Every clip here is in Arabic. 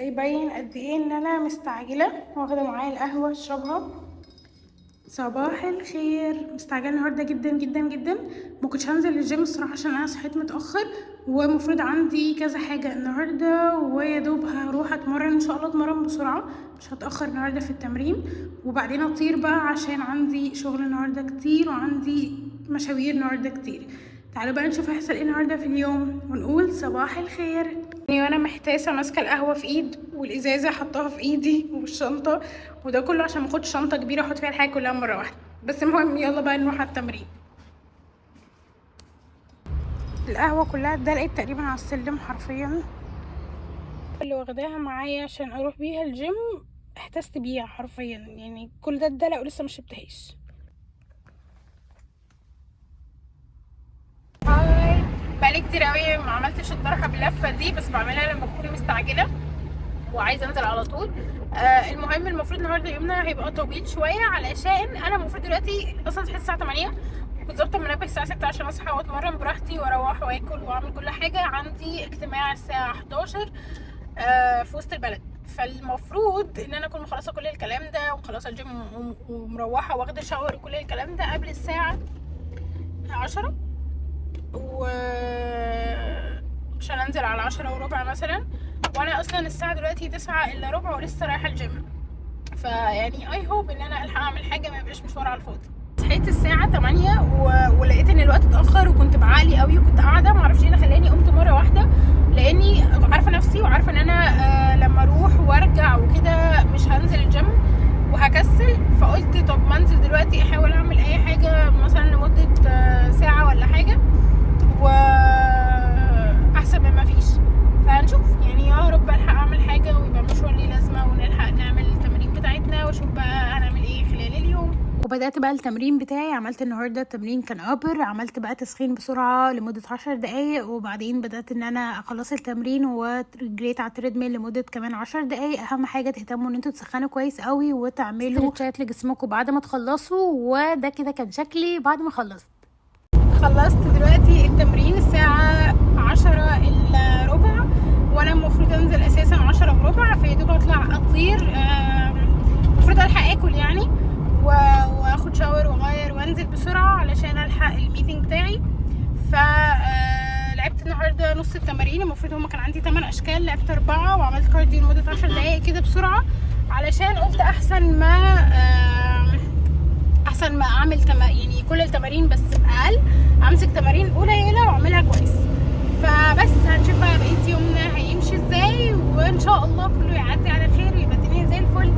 يبين قد ايه ان انا مستعجله، واخده معايا القهوه اشربها. صباح الخير. مستعجله النهارده جدا جدا جدا. ما كنتش هنزل الجيم الصراحه عشان انا صحيت متاخر، ومفروض عندي كذا حاجه النهارده، ويا دوب هروح اتمرن ان شاء الله، اتمرن بسرعه مش هتاخر النهارده في التمرين، وبعدين اطير بقى عشان عندي شغل النهارده كتير وعندي مشاوير النهارده كتير. تعالوا بقى نشوف هيحصل ايه النهارده في اليوم ونقول صباح الخير. يعني وانا محتاسه ماسكه القهوه في ايد والازازه حطاها في ايدي والشنطه، وده كله عشان ما اخدش شنطه كبيره احط فيها الحاجه كلها مره واحده. بس المهم يلا بقى نروح على التمرين. القهوه كلها اتدلقت تقريبا على السلم حرفيا، اللي واخداها معايا عشان اروح بيها الجيم احتست بيها حرفيا، يعني كل ده اتدلق ولسه ما شربتهاش. بقالي كتير قوي ما عملتش الطرحه باللفه دي، بس بعملها لما بكون مستعجله وعايزه انزل على طول. المهم المفروض النهارده يومنا هيبقى طويل شويه، علشان انا المفروض دلوقتي اصلا صحيت الساعه 8 وكنت ظابطه المنبه الساعه 6 عشان اصحى واتمرن براحتي واروح واكل واعمل كل حاجه. عندي اجتماع الساعه 11 في وسط البلد، فالمفروض ان انا اكون مخلصه كل الكلام ده ومخلصه الجيم ومروحه واخده شاور وكل الكلام ده قبل الساعه 10، عشان انزل على 10 وربع مثلا، وانا اصلا الساعه دلوقتي 9 الا ربع ولسه رايحه الجيم. فيعني اي هوب ان انا الحق اعمل حاجه ما يبقاش مشوار على الفاضي. صحيت الساعه 8 ولقيت ان الوقت اتاخر، وكنت بعقلي قوي وكنت قاعده معرفش ايه اللي خلاني قمت مره واحده، لاني عارفه نفسي وعارفه ان انا لما اروح وارجع وكده مش هنزل الجيم وهكسل. فقلت طب ما انزل دلوقتي احاول اعمل اي حاجه مثلا لمده ساعه ولا حاجه، واحسن من ما فيش. فهنشوف يعني يا رب الحق اعمل حاجه ويبقى مشوار ليه لازمه ونلحق نعمل التمارين بتاعتنا، واشوف بقى هنعمل ايه خلال اليوم. وبدات بقى التمرين بتاعي. عملت النهارده التمرين كان ابر، عملت بقى تسخين بسرعه لمده 10 دقايق، وبعدين بدات ان انا اخلص التمرين وجريت على التريدميل لمده كمان 10 دقايق. اهم حاجه تهتموا ان انتوا تسخنوا كويس قوي وتعملوا ستريتشات لجسمكم بعد ما تخلصوا. وده كده كان شكلي بعد ما خلصت دلوقتي التمرين الساعه 10 الا ربع، وانا المفروض انزل اساسا 10 وربع، فيدوب اطلع اطير. المفروض الحق اكل يعني واخد شاور واغير وانزل بسرعه علشان الحق الميتنج بتاعي. لعبت النهارده نص التمارين، المفروض هما كان عندي 8 اشكال، لعبت 4 وعملت كارديو لمده 10 دقايق كده بسرعه، علشان قلت احسن ما اعمل يعني كل التمارين بس اقل، امسك تمارين قليله واعملها كويس. فبس هنشوف بقى بقيت يومنا هيمشي ازاي، وان شاء الله كله يعدي على خير ويبقى الدنيا زي الفل.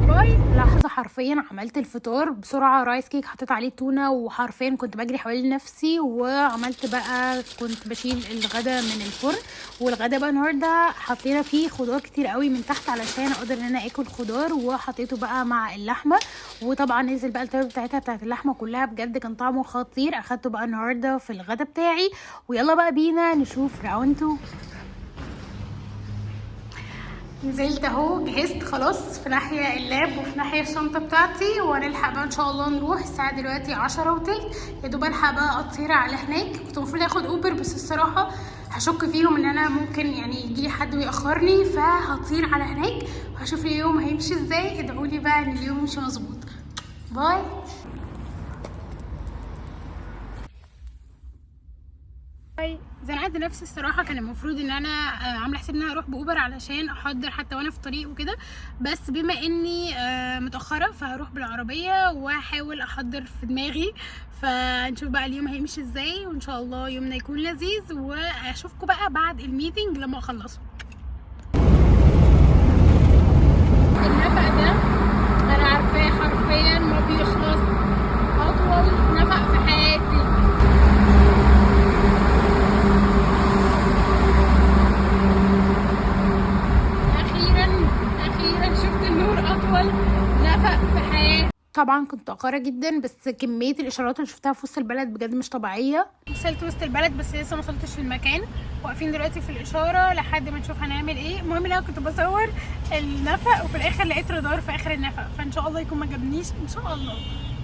باي. لحظه حرفيا عملت الفطار بسرعه، رايس كيك حطيت عليه تونه، وحرفيا كنت بجري حوالين نفسي. وعملت بقى كنت بشيل الغدا من الفرن، والغدا بقى النهارده حطينا فيه خضار كتير قوي من تحت علشان اقدر ان انا اكل خضار، وحطيته بقى مع اللحمه. وطبعا نزل بقى التوابل بتاعت اللحمه كلها، بجد كان طعمه خطير. اخدته بقى النهارده في الغدا بتاعي. ويلا بقى بينا نشوف راوند 2. نزلت اهو، جهزت خلاص في ناحيه اللاب وفي ناحيه الشنطه بتاعتي، وهنلحق بقى ان شاء الله نروح. الساعه دلوقتي 10 وتلت، يا دوب الحق بقى اطير على هناك. كنت المفروض اخد اوبر، بس الصراحه هشك فيهم ان انا ممكن يعني يجيلي حد ويأخرني، فهطير على هناك وهشوف اليوم هيمشي ازاي. ادعولي بقى ان اليوم يمشي مظبوط. باي. زنقت نفسي الصراحه، كان المفروض ان انا عامله حساب ان انا اروح باوبر علشان احضر حتى وانا في الطريق وكده، بس بما اني متاخره فهروح بالعربيه واحاول احضر في دماغي. فنشوف بقى اليوم هيمشي ازاي، وان شاء الله يومنا يكون لذيذ، واشوفكم بقى بعد الميتنج لما اخلصه. النفق ده انا عارفاه حرفيا ما بيخلص، اطول نفق في حياتي. شفت النور اطول نفق في حياتي. طبعا كنت متاخره جدا، بس كميه الاشارات اللي شفتها في وسط البلد بجد مش طبيعيه. وصلت وسط البلد بس لسه ما وصلتش المكان، واقفين دلوقتي في الاشاره لحد ما نشوف هنعمل ايه. المهم ان انا كنت بصور النفق وفي الاخر لقيت رادار في اخر النفق، فان شاء الله يكون ما جابنيش ان شاء الله.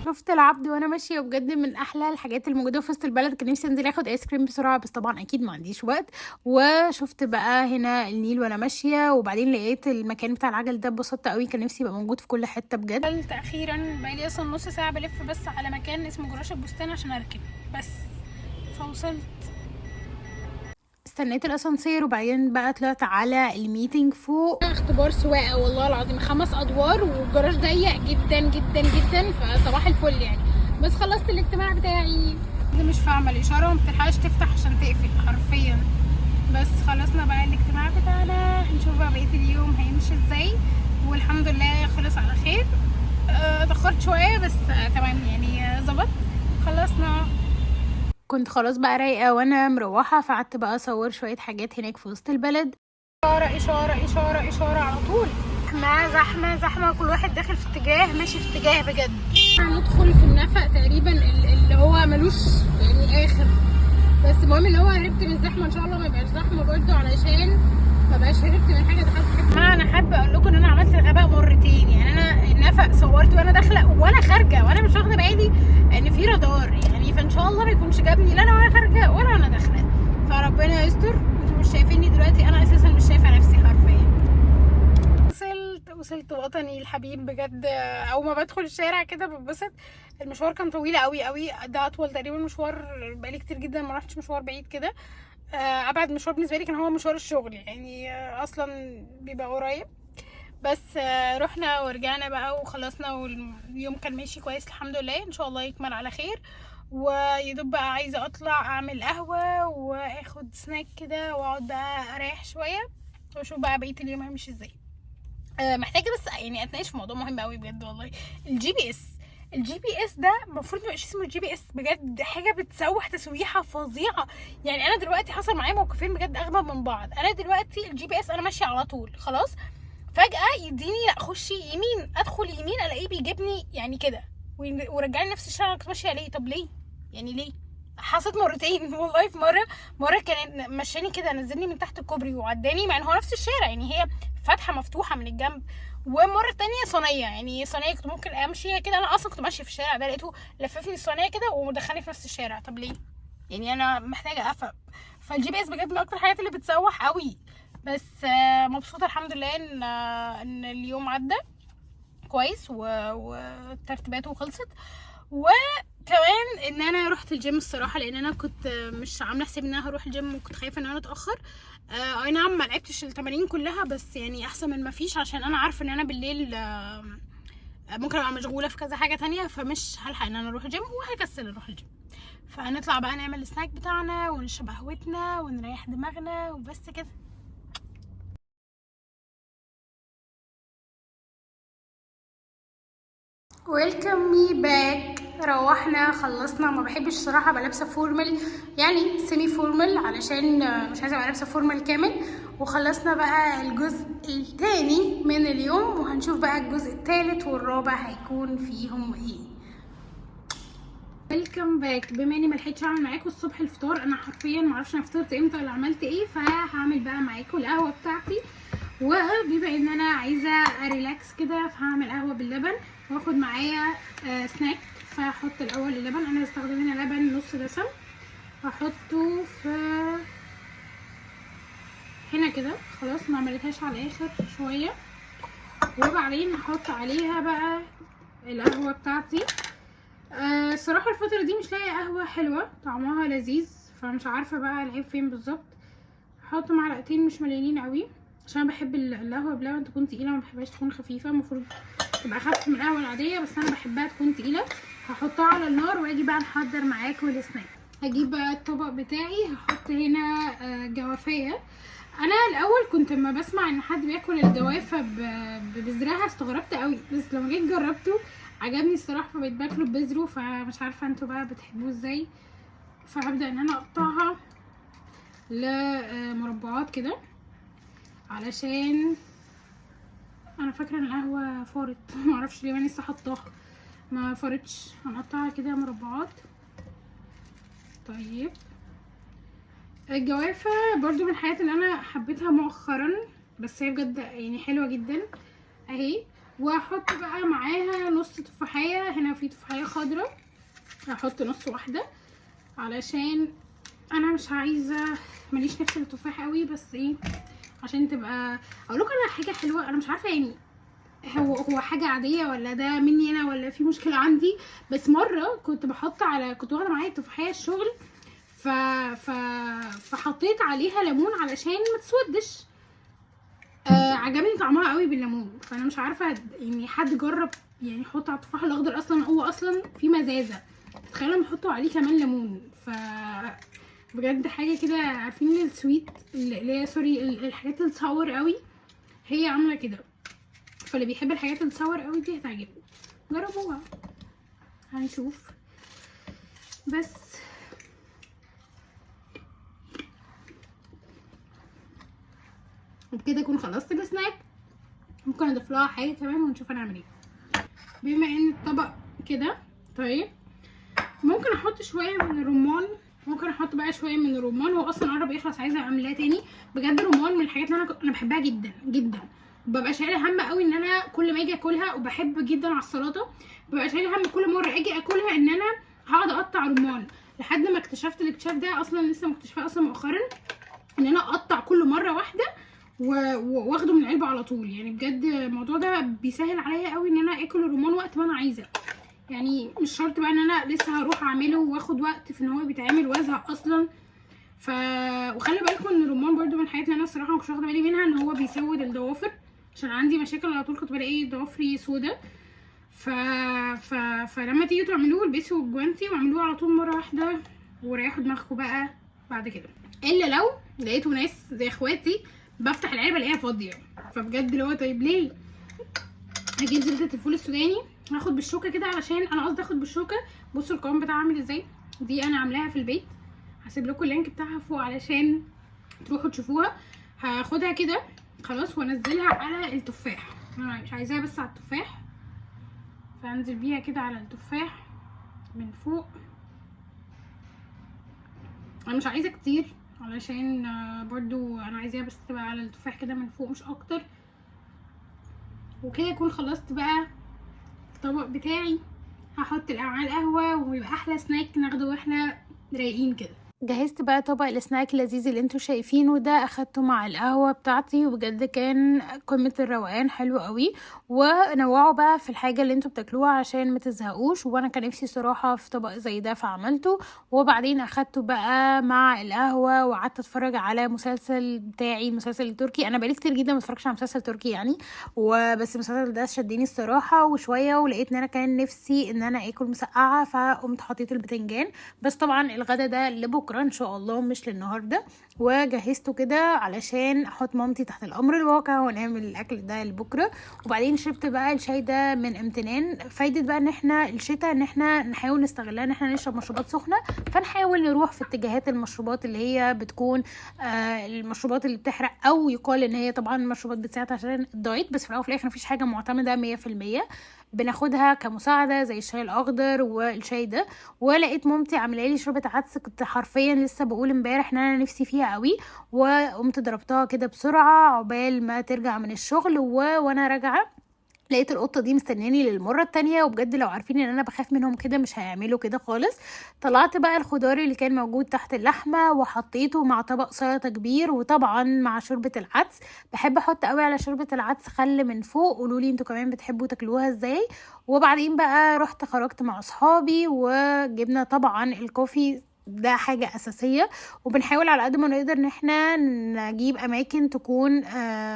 شفت العبد وانا ماشيه، وبجد من احلى الحاجات الموجوده في وسط البلد. كان نفسي انزل اخد ايس كريم بسرعه، بس طبعا اكيد ما عنديش وقت. وشفت بقى هنا النيل وانا ماشيه، وبعدين لقيت المكان بتاع العجل ده، اتبسطت قوي. كان نفسي يبقى موجود في كل حته بجد. قلت اخيرا بقالي اصلا نص ساعه بلف بس على مكان اسمه جراش البستان عشان اركب بس، فوصلت. استنيت الاسانسير وبعدين بقى طلعت على الميتنج فوق. اختبار سواقه والله العظيم، 5 ادوار والجراج ضيق جدا جدا جدا، فصباح الفل يعني. بس خلصت الاجتماع بتاعي. دي مش فاهمه الاشاره وما بتلحقش تفتح عشان تقفل حرفيا. بس خلصنا بقى الاجتماع بتاعنا، هنشوف بقى بقيه اليوم هيمشي ازاي، والحمد لله خلص على خير. اتاخرت شويه بس تمام يعني، ظبط. خلصنا. كنت خلاص بقى رايقه وانا مروحه، فقعدت بقى اصور شويه حاجات هناك في وسط البلد. اشاره اشاره اشاره اشاره على طول، زحمه زحمه، كل واحد داخل في اتجاه، ماشي في اتجاه بجد. هندخل في النفق تقريبا اللي هو ملوش يعني اخر، بس المهم ان هو هربت من الزحمه، ان شاء الله ما يبقاش زحمه برده علشان ما بقاش هربت من حاجه دخلت في. انا حابه اقول لكم ان انا عملت الغباء مرتين. يعني انا النفق صورت وانا داخله وانا خارجه، وانا مش واخده بالي ان في رادار يعني، فان شاء الله ما يكونش جابني لا انا وانا خارجه ولا وانا داخله، فربنا يستر. انتوا مش شايفيني دلوقتي، انا اساسا مش شايفه نفسي حرفيا. وصلت وطني الحبيب بجد. اول ما بدخل الشارع كده بتبسط. المشوار كان طويل قوي قوي، ده اطول تقريبا مشوار بقالي كتير جدا ما رحتش مشوار بعيد كده. ابعد مشوار بالنسبه لي كان هو مشوار الشغل يعني، اصلا بيبقى قريب. بس رحنا ورجعنا بقى وخلصنا، واليوم كان ماشي كويس الحمد لله، ان شاء الله يكمل على خير. ويدوب بقى عايزه اطلع اعمل قهوه واخد سناك كده واقعد بقى اريح شويه، واشوف بقى بقيه اليوم هيمشي ازاي. محتاجه بس يعني اتناقش في موضوع مهم قوي بجد والله. الجي بي اس، الجي بي اس ده المفروض ما يبقاش اسمه جي بي اس، بجد حاجه بتسوح تسويحه فظيعه. يعني انا دلوقتي حصل معايا موقفين بجد اغبى من بعض. انا دلوقتي الجي بي اس انا ماشيه على طول خلاص، فجاه يديني لا خشي يمين، ادخل يمين الاقيه بيجيبني يعني كده ورجعني نفس الشارع اللي كنت ماشيه عليه. طب ليه يعني ليه؟ حصلت مرتين والله. في مره كان مشاني كده، نزلني من تحت الكوبري وعداني، مع ان هو نفس الشارع يعني، هي فتحه مفتوحه من الجنب. ومره تانية صينيه، يعني صينيه كنت ممكن امشي كده، انا اصلا كنت ماشيه في الشارع ده لقيته لففني الصينيه كده ودخلني في نفس الشارع. طب ليه يعني؟ انا محتاجه افهم. فالجي بي اس بجد من اكتر الحاجات اللي بتسوح قوي. بس مبسوطه الحمد لله ان اليوم عدى كويس وترتيباته خلصت. وكمان ان انا رحت الجيم الصراحه، لان انا كنت مش عامله حسابي ان انا هروح الجيم، وكنت خايفه ان انا اتاخر. اي نعم ما لعبتش التمارين كلها، بس يعني احسن من ما فيش، عشان انا عارفه ان انا بالليل ممكن ابقى مشغوله في كذا حاجه تانية، فمش هلحق ان انا اروح الجيم وهكسل اروح الجيم. فهنطلع بقى نعمل السناك بتاعنا ونشرب قهوتنا ونريح دماغنا وبس كده. ويلكم مي باك. روحنا خلصنا. ما بحبش صراحه ابقى لابسه فورمال، يعني سيمي فورمال، علشان مش عايزه ابقى لابسه فورمال كامل. وخلصنا بقى الجزء الثاني من اليوم، وهنشوف بقى الجزء الثالث والرابع هيكون فيهم ايه. ويلكم باك. بما اني ملحقتش اعمل معاكم الصبح الفطار، انا حرفيا معرفش انا فطرت امتى ولا عملت ايه، فهعمل بقى معاكم القهوه بتاعتي. وبما ان انا عايزه اريلاكس كده، فهعمل قهوه باللبن واخد معايا سناك. فهحط الاول اللبن، انا هستخدم هنا لبن نص دسم، هحطه في هنا كده خلاص، ما عملتهاش على الاخر شويه. وبعدين هحط عليها بقى القهوه بتاعتي. الصراحه الفتره دي مش لاقيه قهوه حلوه طعمها لذيذ، فمش عارفه بقى العيب فين بالظبط. هحط معلقتين مش مليانين قوي، عشان بحب القهوه بلبن تكون تقيله، ما بحبهاش تكون خفيفه. المفروض تبقى اخف من القهوه العاديه، بس انا بحبها تكون تقيله. هحطها على النار واجي بقى نحضر معاكم السناك. هجيب بقى الطبق بتاعي، هحط هنا جوافيه. انا الاول كنت لما بسمع ان حد بياكل الجوافه ببذرها استغربت قوي، بس لما جيت جربته عجبني الصراحه، فبقيت باكله ببذره. فمش عارفه انتوا بقى بتحبوه ازاي. فهبدا ان انا اقطعها لمربعات كده، علشان انا فاكره ان القهوه فارت معرفش ليه، انا لسه حطاها ما فارتش. هنقطعها كده مربعات. طيب الجوافه برضو من الحاجات اللي انا حبيتها مؤخرا، بس هي بجد يعني حلوه جدا اهي. وهحط بقى معاها نص تفاحية. هنا في تفاحية خضراء، هحط نص واحدة علشان انا مش عايزة، ماليش نفس التفاح قوي، بس ايه عشان تبقى اقولك على حاجة حلوة. انا مش عارفة يعني هو حاجة عادية ولا ده مني انا ولا في مشكلة عندي، بس مرة كنت كنت واخدة معايا تفاحية الشغل ف... ف... فحطيت عليها ليمون علشان ما تسودش. عجبني طعمها قوي بالليمون. فانا مش عارفه يعني حد جرب يعني يحط على التفاح الاخضر، اصلا هو اصلا في مزازه، تخيلوا يحطوا عليه كمان ليمون. بجد حاجه كده. عارفين السويت اللي هي سوري الحاجات الصور قوي هي عامله كده، فاللي بيحب الحاجات الصور قوي دي هتعجبه، جربوها هنشوف. بس وبكده اكون خلصت السناك. ممكن اضيف لها حاجه كمان ونشوف هنعمل ايه. بما ان الطبق كده طيب، ممكن احط شويه من الرمان. ممكن احط بقى شويه من الرمان، هو اصلا قرب يخلص، عايزه اعملها تاني. بجد الرمان من الحاجات اللي انا بحبها جدا جدا. ببقى شايله هم قوي ان انا كل ما اجي اكلها، وبحب جدا على السلطه، ببقى شايله هم كل مره اجي اكلها ان انا هقعد اقطع رمان، لحد ما اكتشفت الاكتشاف ده، اصلا لسه مكتشفاه اصلا مؤخرا، ان انا اقطع كل مره واحده واخده من العلبه على طول. يعني بجد الموضوع ده بيسهل عليا قوي ان انا اكل الرمان وقت ما انا عايزه. يعني مش شرط بقى ان انا لسه هروح اعمله واخد وقت في ان هو بيتعمل وازهق اصلا. وخلي بالكم ان الرمان برده من الحاجات اللي انا الصراحه مش واخده بالي منها، ان هو بيسود الضوافر، عشان عندي مشاكل على طول، كنت بلاقي ضوافري سودا. فلما تيجوا تعملوه البسوا الجوانتي واعملوه على طول مره واحده، وريحوا دماغكم بقى بعد كده. الا لو لقيتوا ناس زي اخواتي بفتح العلبه الاقيها فاضيه، فبجد اللي هو طيب ليه. هجيب زبده الفول السوداني، هاخد بالشوكه كده، علشان انا قصدي اخد بالشوكه. بصوا القوام بتاعها عامل ازاي، دي انا عاملاها في البيت، هسيب لكم اللينك بتاعها فوق علشان تروحوا تشوفوها. هاخدها كده خلاص وانزلها على التفاح، انا مش عايزاها بس على التفاح، فانزل بيها كده على التفاح من فوق. انا مش عايزه كتير علشان برضو انا عايزاها بس تبقى على التفاح كده من فوق مش اكتر. وكده اكون خلصت بقى الطبق بتاعي. هحط على القهوه ويبقى احلى سناك ناخده واحنا رايقين كده. جهزت بقى طبق السناك اللذيذ اللي انتوا شايفينه ده، اخدته مع القهوه بتاعتي، وبجد كان قمه الروقان، حلو قوي. ونوعوا بقى في الحاجه اللي انتوا بتاكلوها عشان ما تزهقوش، وانا كان نفسي صراحه في طبق زي ده فعملته. وبعدين اخدته بقى مع القهوه وقعدت اتفرج على مسلسل بتاعي، المسلسل التركي. انا بقالي كتير جدا ما اتفرجش على مسلسل تركي يعني، وبس المسلسل ده شدني الصراحه وشويه، ولقيت ان انا كان نفسي ان انا اكل مسقعه، فقمت حطيت البتنجان. بس طبعا الغدا ده لبكره ان شاء الله مش للنهارده، وجهزته كده علشان احط مامتي تحت الامر الواقع ونعمل الاكل ده لبكره. وبعدين شربت بقى الشاي ده من امتنان. فايده بقى ان احنا الشتاء ان احنا نحاول نستغلها ان احنا نشرب مشروبات سخنه، فنحاول نروح في اتجاهات المشروبات اللي هي بتكون المشروبات اللي بتحرق، او يقال ان هي طبعا مشروبات بتساعد عشان الدايت، بس في الاول وفي الاخر مفيش حاجه معتمده 100%، بناخدها كمساعده زي الشاي الاخضر والشاي ده. ولقيت مامتي عامله لي شوربه عدس، كنت حرفيا لسه بقول امبارح ان انا نفسي فيها قوي، وقمت ضربتها كده بسرعه عقبال ما ترجع من الشغل. وانا راجعه لقيت القطه دي مستنياني للمره التانية، وبجد لو عارفين ان انا بخاف منهم كده مش هيعملوا كده خالص. طلعت بقى الخضار اللي كان موجود تحت اللحمه وحطيته مع طبق سلطه كبير، وطبعا مع شوربه العدس. بحب احط قوي على شوربه العدس خل من فوق، قولوا لي انتوا كمان بتحبوا تاكلوها ازاي. وبعدين بقى رحت خرجت مع اصحابي وجبنا طبعا الكوفي، ده حاجة أساسية. وبنحاول على قد ما نقدر ان احنا نجيب اماكن تكون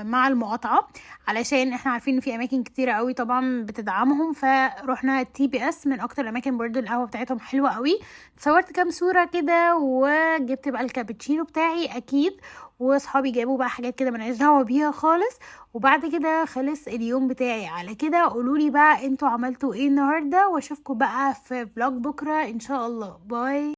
مع المقاطعة، علشان احنا عارفين ان في اماكن كتيرة قوي طبعا بتدعمهم. فروحنا TBS من اكتر الاماكن، برضو القهوة بتاعتهم حلوة قوي. صورت كام صورة كده وجبت بقى الكابتشينو بتاعي اكيد، واصحابي جابوا بقى حاجات كده ملهاش دعوه بيها خالص. وبعد كده خلص اليوم بتاعي على كده. قولولي بقى انتوا عملتوا ايه النهارده، واشوفكم بقى في فلوج بكره ان شاء الله. باي.